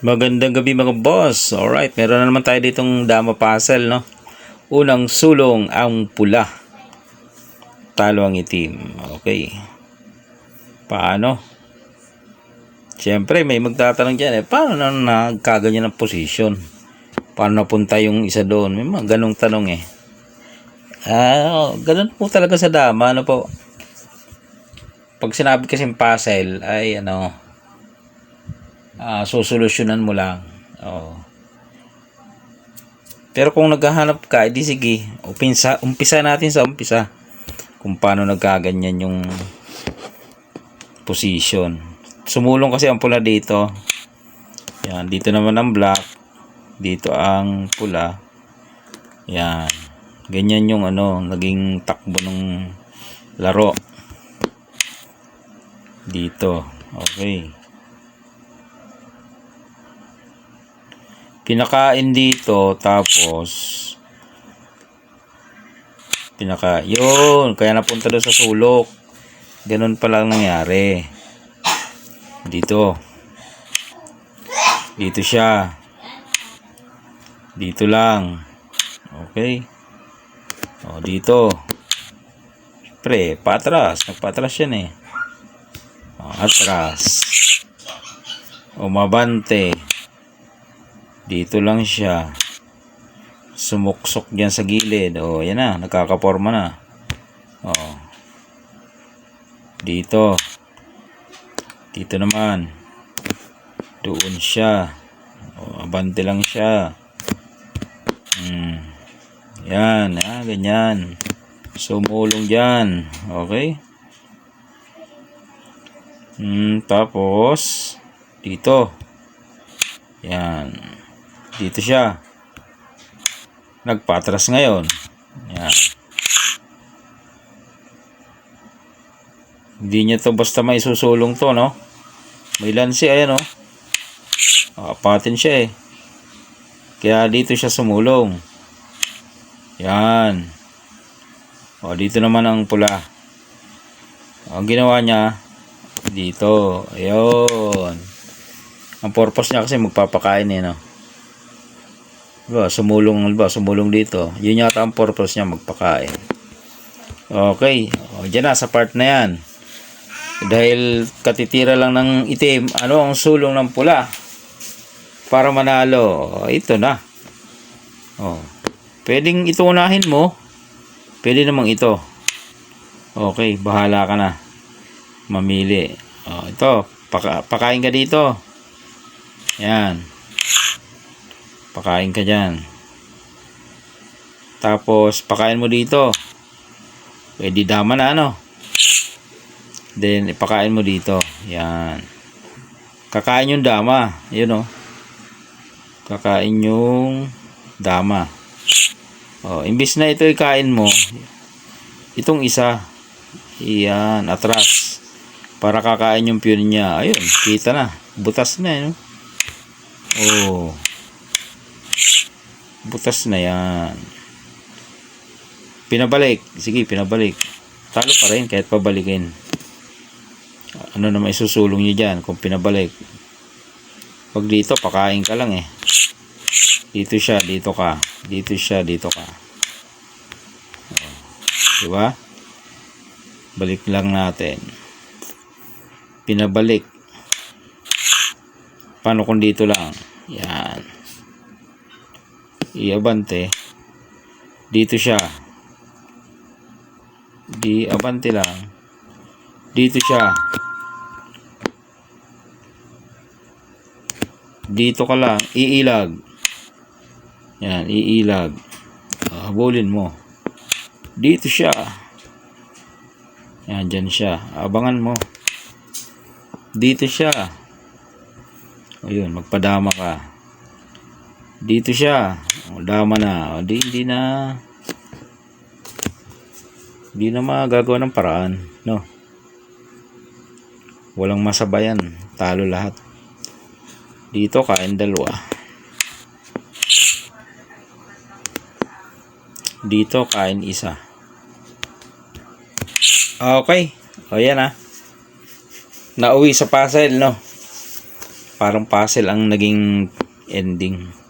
Magandang gabi mga boss. Alright, meron na naman tayo ditong dama puzzle, no? Unang sulong ang pula, talo ang itim. Okay. Paano? Siyempre, may magtatanong dyan, paano na nagkaganyan ng position? Paano napunta yung isa doon? May mga ganong tanong eh. Ganun po talaga sa dama, ano po? Pag sinabi kasing puzzle, ay susolusyonan mo lang. Pero kung naghahanap ka, edi sige, umpisa natin sa umpisa kung paano nagkaganyan yung position. Sumulong kasi ang pula dito. Yan, dito naman ang black, dito ang pula. Yan. Ganyan yung naging takbo ng laro. Dito. Okay. Pinakain dito, tapos yun, kaya napunta doon sa sulok. Ganun pa lang nangyari. Dito siya, dito lang. Okay. Dito pre, nagpatras yan eh. Atras, umabante. Dito lang siya. Sumuksok dyan sa gilid. Yan na. Nagkakaporma na. Dito. Dito naman. Doon siya. Abante lang siya. Yan. Ganyan. Sumulong dyan. Okay. Tapos dito. Yan. Dito siya. Nagpatras ngayon. Yan. Hindi niya to basta may susulong to, no? May lansi, ayan, no? Apatin siya eh. Kaya dito siya sumulong. Yan. Dito naman ang pula. Ang ginawa niya, dito. Ayun. Ang purpose niya kasi magpapakain eh, no? Sumulong dito. Yun yata ang purpose niya, magpakain. Okay. Diyan na, sa part na yan. Dahil katitira lang ng itim, ang sulong ng pula para manalo? Ito na. Pwedeng ito unahin mo. Pwede namang ito. Okay, bahala ka na mamili. Ito, pakain ka dito. Yan. Pakain ka dyan. Tapos pakain mo dito. Pwede dama na Then ipakain mo dito. Yan. Kakain yung dama. Yun Kakain yung dama. Imbis na ito ikain mo, itong isa. Yan, atras. Para kakain yung pion niya. Ayun, kita na. Butas na butas na yan. Pinabalik. Sige, pinabalik. Talo pa rin kahit pabalikin. Ano naman isusulong nyo dyan kung pinabalik? Pag dito, pakain ka lang eh. Dito siya, dito ka. Dito siya, dito ka. Diba? Balik lang natin. Pinabalik. Paano kung dito lang? Yan. Iabante. Dito siya. Di abante lang. Dito siya. Dito ka lang. Iilag. Yan. Iilag. Habulin mo. Dito siya. Yan. Dyan siya. Abangan mo. Dito siya. Ayun. Magpadama ka. Dito siya. Dama na. Hindi na magagawa ng paraan, no? Walang masabayan. Talo lahat. Dito kain dalawa. Dito kain isa. Okay. Yan Nauwi sa puzzle, no? Parang puzzle ang naging ending.